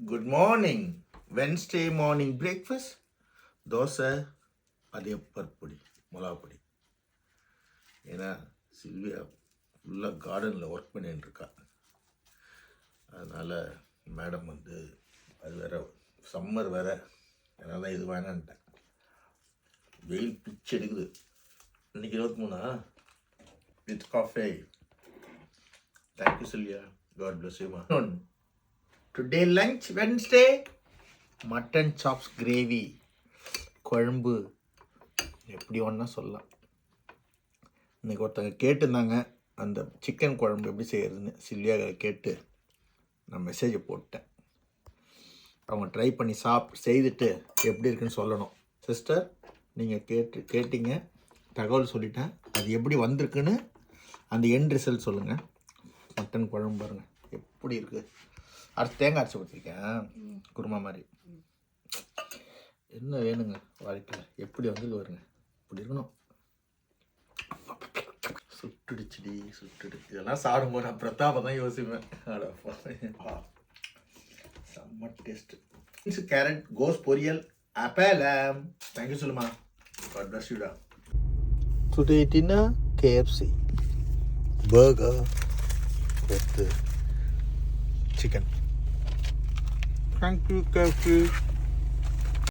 Good morning. Wednesday morning breakfast dosa, அதே பருப்பொடி, மிளகாப்பொடி. ஏன்னா Sylvia ஃபுல்லாக கார்டனில் ஒர்க் பண்ணிட்டு இருக்கா. அதனால் மேடம் வந்து அது வேறு சம்மர் வேறு, அதனால தான் இது வேணான்ட்டேன். வெயில் பிச்சு எடுக்குது. இன்றைக்கி 23 with cafe. Thank you Sylvia, God bless you. Today lunch Wednesday mutton chops gravy குழம்பு, எப்படி ஒன்றா சொல்லலாம். இன்றைக்கி ஒருத்தங்க கேட்டிருந்தாங்க அந்த சிக்கன் குழம்பு எப்படி செய்கிறதுன்னு. சில்வியா கேட்டு நான் மெசேஜை போட்டேன். அவங்க ட்ரை பண்ணி செய்துட்டு எப்படி இருக்குன்னு சொல்லணும். சிஸ்டர், நீங்கள் கேட்டீங்க, தகவல் சொல்லிட்டேன். அது எப்படி வந்திருக்குன்னு அந்த எண்ட் ரிசல்ட் சொல்லுங்கள். மட்டன் குழம்பு பாருங்கள் எப்படி இருக்குது. அரைச்சி தேங்காய் அரைச்சி ஊற்றிருக்கேன், குருமா மாதிரி. என்ன வேணுங்க வாழ்க்கையில், எப்படி வந்து வருங்க, இப்படி இருக்கணும். சுட்டுடுச்சுடி சுட்டுடு. இதெல்லாம் சாப்பிடும்போது நான் பிரதாபம் தான் யோசிப்பேன். செம்ம டேஸ்ட்டு. கேரட் கோஸ் பொரியல், அப்பளம். தேங்க்யூ சொல்லுமா, காட் பிளஸ் யூடா. Today dinner KFC burger with chicken. Thank you KFC.